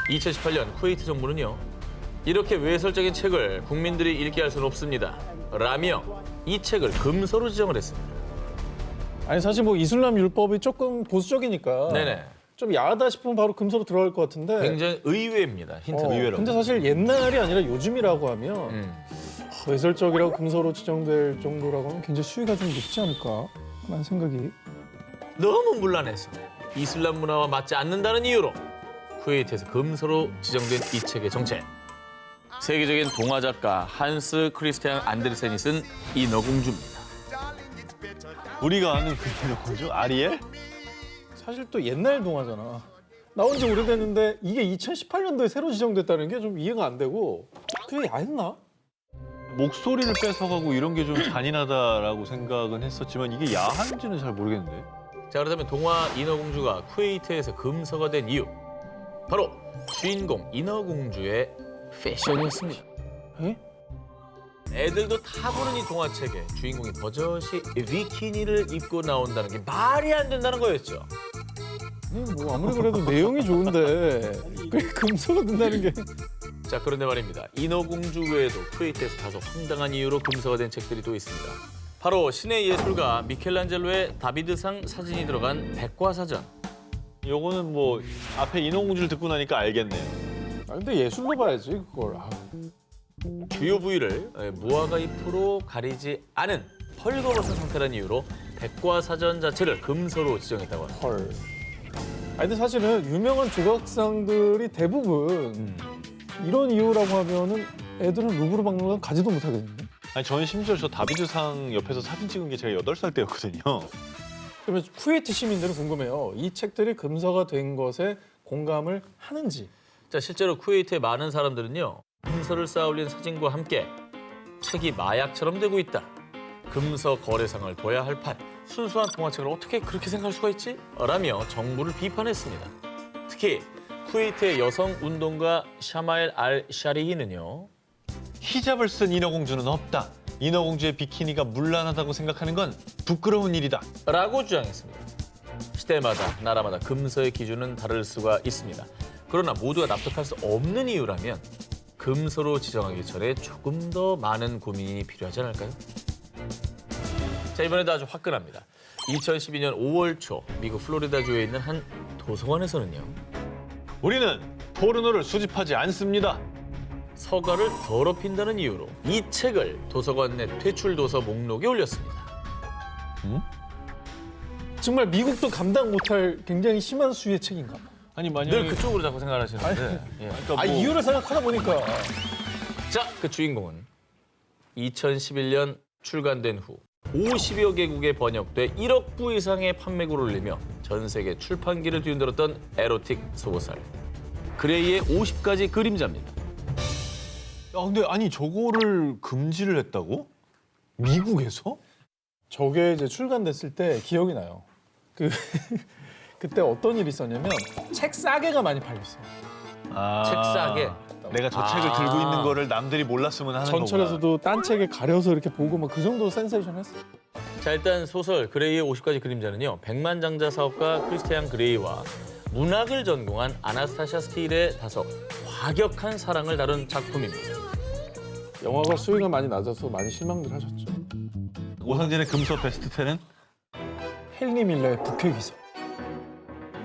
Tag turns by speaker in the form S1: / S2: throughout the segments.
S1: 2018년 쿠웨이트 정부는요. 이렇게 외설적인 책을 국민들이 읽게 할 수는 없습니다. 라며 이 책을 금서로 지정을 했습니다.
S2: 아니 사실 뭐 이슬람 율법이 조금 보수적이니까
S1: 네네.
S2: 좀 야하다 싶으면 바로 금서로 들어갈 것 같은데.
S1: 굉장히 의외입니다. 힌트는 의외로.
S2: 근데 사실 옛날이 아니라 요즘이라고 하면 외설적이라고 금서로 지정될 정도라고 하면 굉장히 수위가 좀 높지 않을까 하는 생각이.
S1: 너무 문란해서 이슬람 문화와 맞지 않는다는 이유로 쿠웨이트에서 금서로 지정된 이 책의 정체. 세계적인 동화 작가 한스 크리스티안 안데르센이 쓴 이 너공주입니다.
S3: 우리가 아는 그 인어공주 아리엘?
S2: 사실 또 옛날 동화잖아. 나온 지 오래됐는데 이게 2018년도에 새로 지정됐다는 게 좀 이해가 안 되고 그게 야했나?
S3: 목소리를 뺏어가고 이런 게 좀 잔인하다라고 생각은 했었지만 이게 야한지는 잘 모르겠는데.
S1: 자, 그렇다면 동화 인어공주가 쿠웨이트에서 금서가 된 이유. 바로 주인공 인어공주의 패션이었습니다.
S2: 에?
S1: 애들도 다 보는 이 동화책에 주인공이 버젓이 비키니를 입고 나온다는 게 말이 안 된다는 거였죠.
S2: 뭐 아무리 그래도 내용이 좋은데 그게 금서가 된다는 게.
S1: 자, 그런데 말입니다. 인어공주 외에도 쿠웨이트에서 다소 황당한 이유로 금서가 된 책들이 또 있습니다. 바로 신의 예술가 미켈란젤로의 다비드상 사진이 들어간 백과사전.
S3: 요거는 뭐 앞에 인어공주를 듣고 나니까 알겠네요.
S2: 아, 근데 예술로 봐야지 그걸.
S1: 주요 부위를 무화과 잎으로 가리지 않은 펄거벗은 상태라는 이유로 백과사전 자체를 금서로 지정했다고 합니다.
S2: 헐. 아니 근데 사실은 유명한 조각상들이 대부분 이런 이유라고 하면은 애들은 루브르 박물관 가지도 못하겠는데.
S3: 아니 저는 심지어 저 다비드상 옆에서 사진 찍은 게 제가 8살 때였거든요.
S2: 그러면 쿠웨이트 시민들은 궁금해요. 이 책들이 금서가 된 것에 공감을 하는지.
S1: 자, 실제로 쿠웨이트의 많은 사람들은요. 금서를 쌓아올린 사진과 함께 책이 마약처럼 되고 있다. 금서 거래상을 둬야 할 판. 순수한 동화책을 어떻게 그렇게 생각할 수가 있지? 라며 정부를 비판했습니다. 특히 쿠웨이트의 여성 운동가 샤마엘 알 샤리히는요.
S3: 히잡을 쓴 인어공주는 없다. 인어공주의 비키니가 문란하다고 생각하는 건 부끄러운 일이다.
S1: 라고 주장했습니다. 시대마다 나라마다 금서의 기준은 다를 수가 있습니다. 그러나 모두가 납득할 수 없는 이유라면 금서로 지정하기 전에 조금 더 많은 고민이 필요하지 않을까요? 자, 이번에도 아주 화끈합니다. 2012년 5월 초 미국 플로리다주에 있는 한 도서관에서는요.
S3: 우리는 포르노를 수집하지 않습니다.
S1: 서가를 더럽힌다는 이유로 이 책을 도서관 내 퇴출 도서 목록에 올렸습니다.
S2: 정말 미국도 감당 못할 굉장히 심한 수위의 책인가?
S3: 아니 만약에
S1: 늘 그쪽으로 자꾸 생각하시는데. 예.
S3: 그러니까
S2: 아
S3: 뭐
S2: 이유를 생각하다 보니까.
S1: 자, 그 주인공은 2011년 출간된 후 50여 개국에 번역돼 1억 부 이상의 판매고를 올리며 전 세계 출판기를 뒤흔들었던 에로틱 소설 그레이의 50가지 그림자입니다.
S3: 근데 아니 저거를 금지를 했다고? 미국에서?
S2: 저게 이제 출간됐을 때 기억이 나요. 그때 어떤 일이 있었냐면 책 싸게가 많이 팔렸어요.
S1: 책 싸게.
S3: 내가 저 책을 들고 있는 거를 남들이 몰랐으면 하는 거구나.
S2: 전철에서도 딴 책에 가려서 이렇게 보고 막 그 정도 센세이션했어요.
S1: 자, 일단 소설 그레이의 50가지 그림자는요. 백만장자 사업가 크리스티안 그레이와 문학을 전공한 아나스타샤 스틸의 다소 과격한 사랑을 다룬 작품입니다.
S2: 영화가 수위가 많이 낮아서 많이 실망들 하셨죠.
S3: 오상진의 금서 베스트 10은?
S2: 헨리 밀러의 북해기사.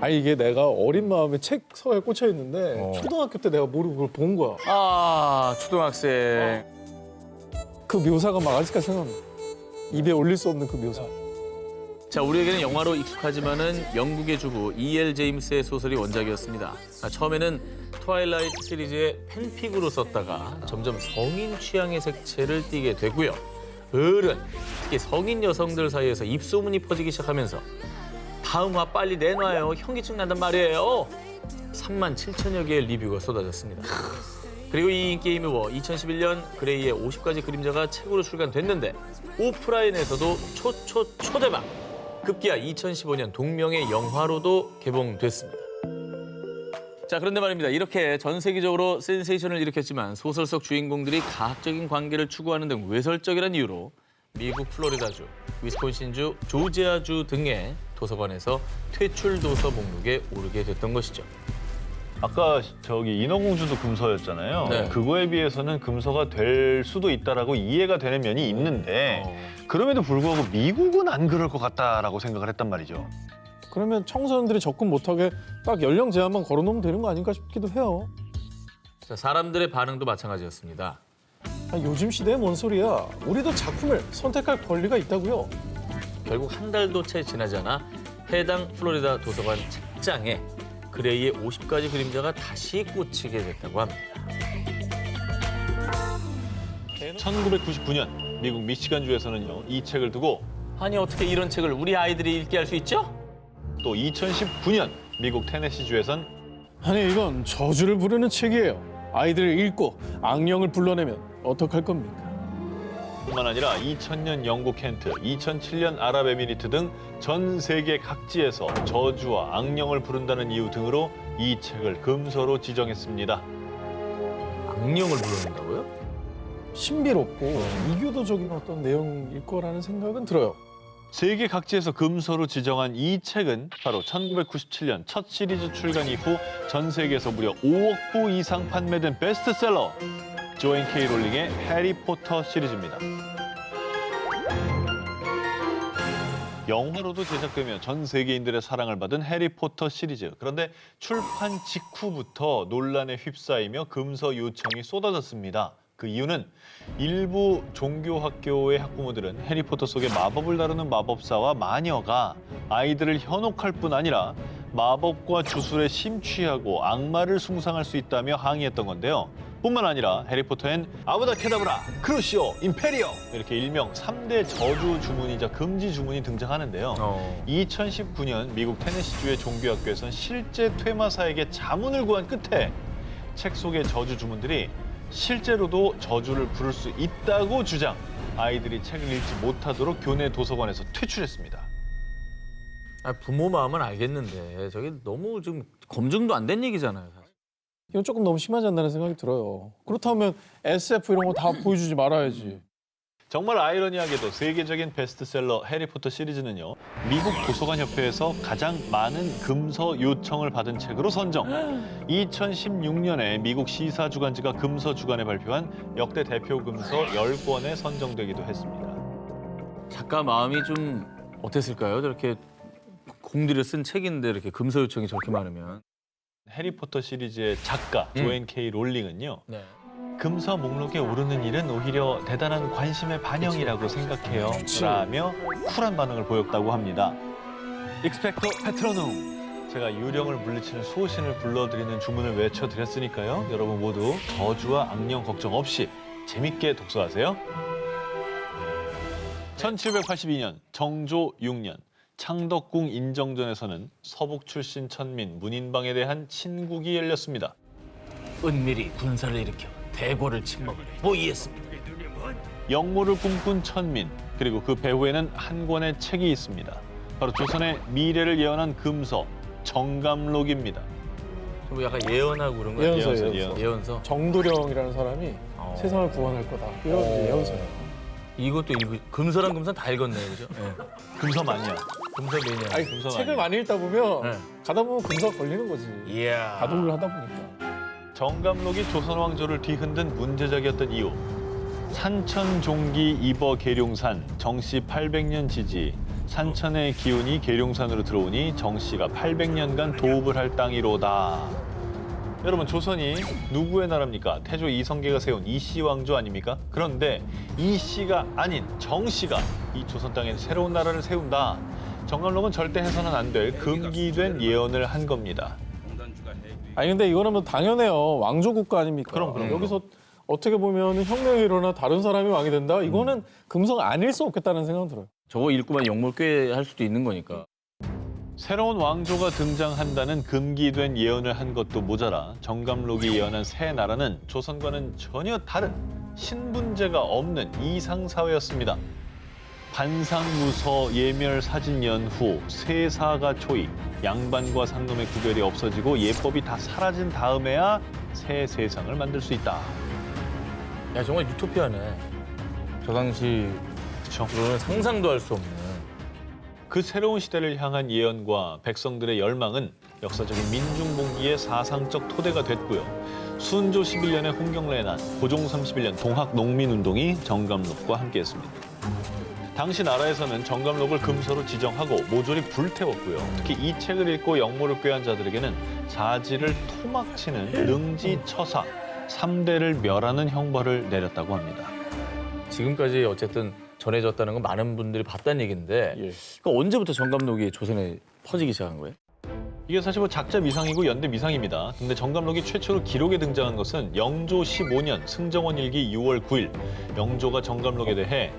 S2: 아 이게 내가 어린 마음에 책 서에 꽂혀 있는데 초등학교 때 내가 모르고 그걸 본 거야.
S1: 아, 초등학생.
S2: 그 묘사가 막 아직까지 생각나. 입에 올릴 수 없는 그 묘사.
S1: 자, 우리에게는 영화로 익숙하지만은 영국의 주부 E.L. 제임스의 소설이 원작이었습니다. 처음에는 트와일라이트 시리즈의 팬픽으로 썼다가 점점 성인 취향의 색채를 띠게 되고요. 특히 성인 여성들 사이에서 입소문이 퍼지기 시작하면서 다음 화 빨리 내놔요. 현기증 난단 말이에요. 37,000여 개의 리뷰가 쏟아졌습니다. 그리고 이 인기에 힘입어 2011년 그레이의 50가지 그림자가 책으로 출간됐는데 오프라인에서도 초대박! 급기야 2015년 동명의 영화로도 개봉됐습니다. 자, 그런데 말입니다. 이렇게 전 세계적으로 센세이션을 일으켰지만 소설 속 주인공들이 가학적인 관계를 추구하는 등 외설적이라는 이유로 미국 플로리다주, 위스콘신주, 조지아주 등의 도서관에서 퇴출 도서 목록에 오르게 됐던 것이죠.
S3: 아까 저기 인어공주도 금서였잖아요.
S1: 네.
S3: 그거에 비해서는 금서가 될 수도 있다라고 이해가 되는 면이 있는데 그럼에도 불구하고 미국은 안 그럴 것 같다라고 생각을 했단 말이죠.
S2: 그러면 청소년들이 접근 못하게 딱 연령 제한만 걸어놓으면 되는 거 아닌가 싶기도 해요.
S1: 자, 사람들의 반응도 마찬가지였습니다.
S2: 요즘 시대에 뭔 소리야. 우리도 작품을 선택할 권리가 있다고요.
S1: 결국 한 달도 채 지나지 않아 해당 플로리다 도서관 책장에 그레이의 50가지 그림자가 다시 꽂히게 됐다고 합니다.
S3: 1999년 미국 미시간주에서는요, 이 책을 두고
S1: 아니 어떻게 이런 책을 우리 아이들이 읽게 할 수 있죠?
S3: 또 2019년 미국 테네시주에선
S2: 아니 이건 저주를 부르는 책이에요. 아이들을 읽고 악령을 불러내면 어떡할 겁니까?
S3: 뿐만 아니라 2000년 영국 켄트, 2007년 아랍에미리트 등 전 세계 각지에서 저주와 악령을 부른다는 이유 등으로 이 책을 금서로 지정했습니다.
S1: 악령을 불러낸다고요?
S2: 신비롭고 이교도적인 어떤 내용일 거라는 생각은 들어요.
S3: 세계 각지에서 금서로 지정한 이 책은 바로 1997년 첫 시리즈 출간 이후 전 세계에서 무려 5억 부 이상 판매된 베스트셀러 조앤 K 롤링의 해리포터 시리즈입니다. 영화로도 제작되며 전 세계인들의 사랑을 받은 해리포터 시리즈. 그런데 출판 직후부터 논란에 휩싸이며 금서 요청이 쏟아졌습니다. 그 이유는 일부 종교학교의 학부모들은 해리포터 속의 마법을 다루는 마법사와 마녀가 아이들을 현혹할 뿐 아니라 마법과 주술에 심취하고 악마를 숭상할 수 있다며 항의했던 건데요. 뿐만 아니라 해리포터엔 아브다 케다브라, 크루시오, 임페리오 이렇게 일명 3대 저주 주문이자 금지 주문이 등장하는데요. 2019년 미국 테네시주의 종교학교에선 실제 퇴마사에게 자문을 구한 끝에 책 속의 저주 주문들이 실제로도 저주를 부를 수 있다고 주장. 아이들이 책을 읽지 못하도록 교내 도서관에서 퇴출했습니다.
S1: 부모 마음은 알겠는데 저게 너무 좀 검증도 안 된 얘기잖아요. 사실.
S2: 이건 조금 너무 심하지 않나는 생각이 들어요. 그렇다면 SF 이런 거 다 보여주지 말아야지.
S3: 정말 아이러니하게도 세계적인 베스트셀러 해리포터 시리즈는요, 미국 도서관협회에서 가장 많은 금서 요청을 받은 책으로 선정. 2016년에 미국 시사주간지가 금서주간에 발표한 역대 대표 금서 10권에 선정되기도 했습니다.
S1: 작가 마음이 좀 어땠을까요? 저렇게 공들여 쓴 책인데 이렇게 금서 요청이 저렇게 많으면.
S3: 해리포터 시리즈의 작가 조앤 K 롤링은요,
S1: 네.
S3: 금서 목록에 오르는 일은 오히려 대단한 관심의 반영이라고 생각해요. 라며 쿨한 반응을 보였다고 합니다. 익스펙토 패트로눔. 제가 유령을 물리치는 수호신을 불러드리는 주문을 외쳐드렸으니까요. 여러분 모두 저주와 악령 걱정 없이 재밌게 독서하세요. 1782년 정조 6년 창덕궁 인정전에서는 서북 출신 천민 문인방에 대한 친국이 열렸습니다.
S1: 은밀히 군사를 일으켜 대궐을 침범하려 모의했습니다.
S3: 영모를 꿈꾼 천민, 그리고 그 배후에는 한 권의 책이 있습니다. 바로 조선의 미래를 예언한 금서, 정감록입니다.
S1: 좀 약간 예언하고 그런 거예요?
S2: 예언서예요.
S1: 예언서.
S2: 정도령이라는 사람이 세상을 구원할 거다. 이런 이제 예언서예요.
S1: 이것도 금서랑 금서 다 읽었네요, 그죠? 네.
S3: 금서만이야.
S1: 금서 매니아.
S2: 아니,
S3: 금서가
S2: 책을
S3: 아니에요.
S2: 많이 읽다 보면
S1: 네.
S2: 가다 보면 금서가 걸리는 거지.
S1: 이야.
S2: 가독을 하다 보니까.
S3: 정감록이 조선 왕조를 뒤흔든 문제작이었던 이유. 산천종기 입어 계룡산 정씨 800년 지지. 산천의 기운이 계룡산으로 들어오니 정씨가 800년간 도읍을 할 땅이로다. 여러분, 조선이 누구의 나라입니까? 태조 이성계가 세운 이씨 왕조 아닙니까? 그런데 이씨가 아닌 정씨가 이 조선 땅에 새로운 나라를 세운다. 정감록은 절대 해서는 안 될 금기된 예언을 한 겁니다.
S2: 아니 근데 이거는 뭐 당연해요. 왕조 국가 아닙니까?
S3: 그럼.
S2: 여기서 어떻게 보면 혁명이 일어나 다른 사람이 왕이 된다? 이거는 금서가 아닐 수 없겠다는 생각은 들어요.
S1: 저거 읽고만 역몰 꾀할 수도 있는 거니까.
S3: 새로운 왕조가 등장한다는 금기된 예언을 한 것도 모자라 정감록이 예언한 새 나라는 조선과는 전혀 다른 신분제가 없는 이상사회였습니다. 반상무서 예멸 사진 연후 세사가 초이 양반과 상놈의 구별이 없어지고 예법이 다 사라진 다음에야 새 세상을 만들 수 있다.
S1: 야, 정말 유토피아네. 저 당시 그거는 상상도 할 수 없는.
S3: 그 새로운 시대를 향한 예언과 백성들의 열망은 역사적인 민중봉기의 사상적 토대가 됐고요. 순조 11년의 홍경래난, 고종 31년 동학농민운동이 정감록과 함께했습니다. 당시 나라에서는 정감록을 금서로 지정하고 모조리 불태웠고요. 특히 이 책을 읽고 역모를 꾀한 자들에게는 자지를 토막치는 능지처사, 3대를 멸하는 형벌을 내렸다고 합니다.
S1: 지금까지 어쨌든 전해졌다는 건 많은 분들이 봤다는 얘기인데
S2: 예.
S1: 그러니까 언제부터 정감록이 조선에 퍼지기 시작한 거예요?
S3: 이게 사실 뭐 작자 미상이고 연대 미상입니다. 근데 정감록이 최초로 기록에 등장한 것은 영조 15년 승정원 일기 6월 9일 영조가 정감록에 대해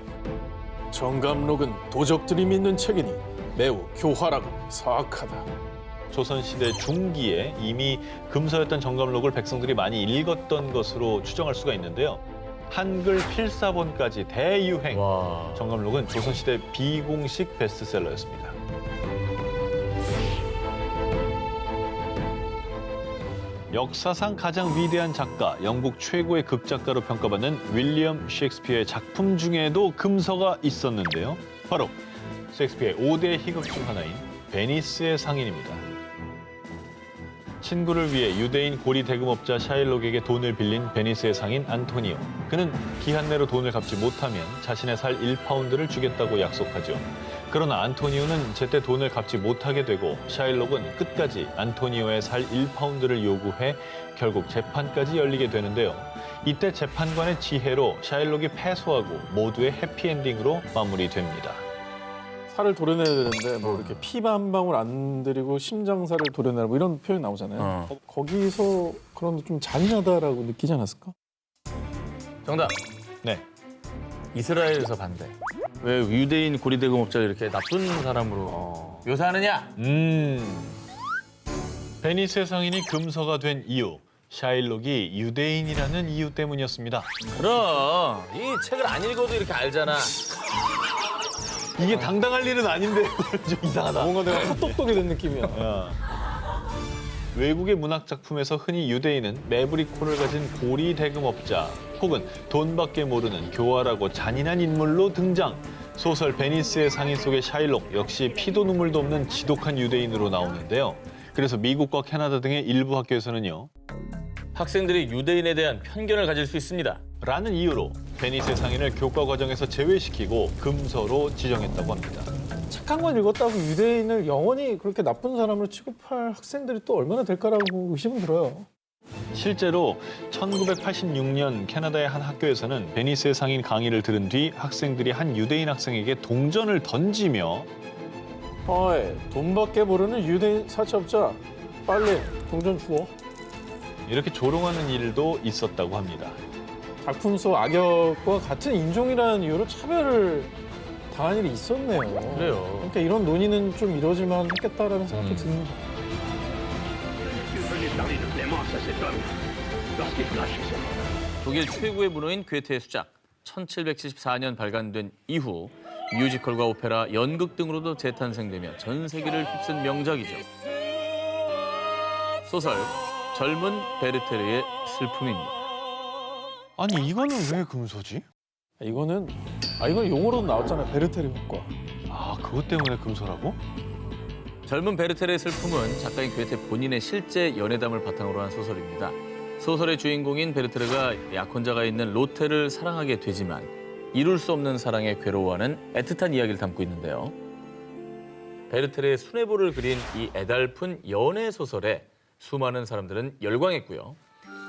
S2: 정감록은 도적들이 믿는 책이니 매우 교활하고 사악하다.
S3: 조선시대 중기에 이미 금서였던 정감록을 백성들이 많이 읽었던 것으로 추정할 수가 있는데요. 한글 필사본까지 대유행.
S1: 와.
S3: 정감록은 조선시대 비공식 베스트셀러였습니다. 역사상 가장 위대한 작가, 영국 최고의 극작가로 평가받는 윌리엄 셰익스피어의 작품 중에도 금서가 있었는데요. 바로 셰익스피어의 5대 희극 중 하나인 베니스의 상인입니다. 친구를 위해 유대인 고리 대금업자 샤일록에게 돈을 빌린 베니스의 상인 안토니오. 그는 기한 내로 돈을 갚지 못하면 자신의 살 1파운드를 주겠다고 약속하죠. 그러나 안토니오는 제때 돈을 갚지 못하게 되고 샤일록은 끝까지 안토니오의 살 1파운드를 요구해 결국 재판까지 열리게 되는데요. 이때 재판관의 지혜로 샤일록이 패소하고 모두의 해피엔딩으로 마무리됩니다.
S2: 살을 도려내야 되는데 뭐 이렇게 피가 한 방울 안 들이고 심장살을 도려내라 뭐 이런 표현이 나오잖아요. 거기서 그런 좀 잔인하다라고 느끼지 않았을까?
S1: 정답.
S3: 네.
S1: 이스라엘에서 반대. 왜 유대인 고리대금업자를 이렇게 나쁜 사람으로 묘사하느냐?
S3: 베니스의 상인이 금서가 된 이유. 샤일록이 유대인이라는 이유 때문이었습니다.
S1: 그럼 이 책을 안 읽어도 이렇게 알잖아.
S3: 이게 당당할 일은 아닌데 좀 이상하다.
S2: 뭔가 내가 헛똑똑이 된 느낌이야.
S3: 외국의 문학 작품에서 흔히 유대인은 매부리코를 가진 고리 대금업자 혹은 돈밖에 모르는 교활하고 잔인한 인물로 등장. 소설 베니스의 상인 속의 샤일록 역시 피도 눈물도 없는 지독한 유대인으로 나오는데요. 그래서 미국과 캐나다 등의 일부 학교에서는요.
S1: 학생들이 유대인에 대한 편견을 가질 수 있습니다.
S3: 라는 이유로 베니스의 상인을 교과 과정에서 제외시키고 금서로 지정했다고 합니다.
S2: 착한 건 읽었다고 유대인을 영원히 그렇게 나쁜 사람으로 취급할 학생들이 또 얼마나 될까라고 의심은 들어요.
S3: 실제로 1986년 캐나다의 한 학교에서는 베니스의 상인 강의를 들은 뒤 학생들이 한 유대인 학생에게 동전을 던지며
S2: 어이, 돈밖에 모르는 유대인 사채업자 빨리 동전 주워.
S3: 이렇게 조롱하는 일도 있었다고 합니다.
S2: 작품 속 악역과 같은 인종이라는 이유로 차별을 당한 일이 있었네요.
S1: 그래요.
S2: 그러니까 이런 논의는 좀 이루어질만 했겠다라는 생각도 듭니다.
S1: 독일 최고의 문호인 괴테의 수작 1774년 발간된 이후 뮤지컬과 오페라, 연극 등으로도 재탄생되며 전 세계를 휩쓴 명작이죠. 소설 젊은 베르테르의 슬픔입니다.
S3: 아니 이거는 왜 금서지?
S2: 이건 용어로도 나왔잖아요. 베르테르 효과.
S3: 아 그것 때문에 금서라고?
S1: 젊은 베르테르의 슬픔은 작가인 괴테 본인의 실제 연애담을 바탕으로 한 소설입니다. 소설의 주인공인 베르테르가 약혼자가 있는 로테를 사랑하게 되지만 이룰 수 없는 사랑에 괴로워하는 애틋한 이야기를 담고 있는데요. 베르테르의 수뇌부를 그린 이 애달픈 연애 소설에 수많은 사람들은 열광했고요.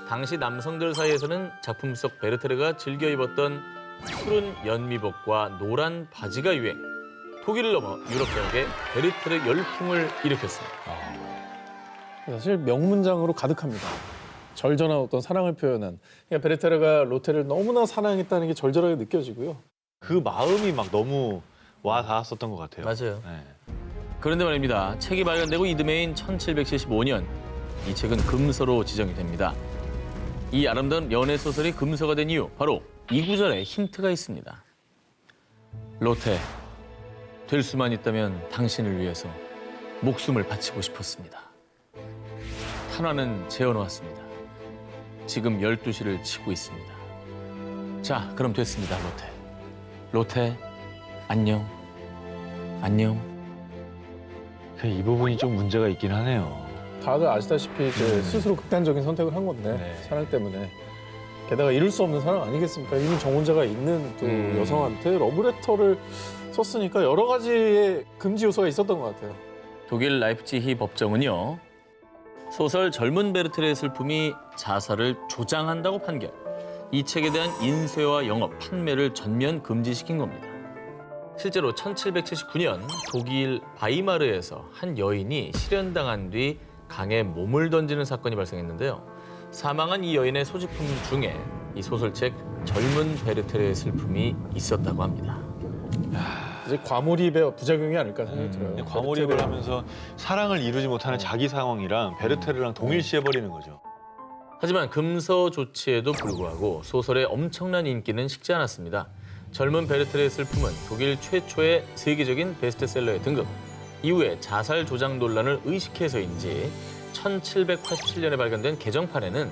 S1: 당시 남성들 사이에서는 작품 속 베르테르가 즐겨 입었던 푸른 연미복과 노란 바지가 유행. 독일을 넘어 유럽 전역에 베르테르 열풍을 일으켰습니다.
S2: 사실 명문장으로 가득합니다. 절절한 어떤 사랑을 표현한. 그러니까 베르테르가 로테를 너무나 사랑했다는 게 절절하게 느껴지고요.
S3: 그 마음이 막 너무 와 닿았었던 것 같아요.
S1: 맞아요.
S3: 네.
S1: 그런데 말입니다. 책이 발견되고 이듬해인 1775년 이 책은 금서로 지정이 됩니다. 이 아름다운 연애 소설이 금서가 된 이유 바로 이 구절에 힌트가 있습니다. 로테, 될 수만 있다면 당신을 위해서 목숨을 바치고 싶었습니다. 탄환은 재어놓았습니다. 지금 12시를 치고 있습니다. 자, 그럼 됐습니다, 로테. 로테, 안녕. 안녕.
S3: 이 부분이 좀 문제가 있긴 하네요.
S2: 다들 아시다시피 이제 스스로 극단적인 선택을 한 건데
S3: 네.
S2: 사랑 때문에. 게다가 이룰 수 없는 사랑 아니겠습니까? 이미 정혼자가 있는 또 여성한테 러브레터를 썼으니까 여러 가지의 금지 요소가 있었던 것 같아요.
S1: 독일 라이프치히 법정은요. 소설 젊은 베르테르의 슬픔이 자살을 조장한다고 판결. 이 책에 대한 인쇄와 영업, 판매를 전면 금지시킨 겁니다. 실제로 1779년 독일 바이마르에서 한 여인이 실연당한 뒤 강에 몸을 던지는 사건이 발생했는데요. 사망한 이 여인의 소지품 중에 이 소설책 젊은 베르테르의 슬픔이 있었다고 합니다.
S2: 이제 과몰입의 부작용이 아닐까 생각이 들어요.
S3: 과몰입을 하면서 사랑을 이루지 못하는 자기 상황이랑 베르테르랑 동일시해버리는 거죠.
S1: 하지만 금서조치에도 불구하고 소설의 엄청난 인기는 식지 않았습니다. 젊은 베르테르의 슬픔은 독일 최초의 세계적인 베스트셀러에 등극. 이후에 자살 조장 논란을 의식해서인지 1787년에 발견된 개정판에는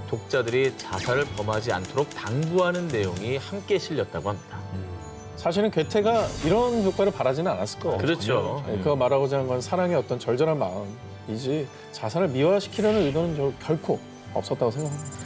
S1: 독자들이 자살을 범하지 않도록 당부하는 내용이 함께 실렸다고 합니다.
S2: 사실은 괴테가 이런 효과를 바라지는 않았을 거예요.
S1: 그렇죠.
S2: 네, 그가 말하고자 하는 건 사랑의 어떤 절절한 마음이지 자살을 미화시키려는 의도는 결코 없었다고 생각합니다.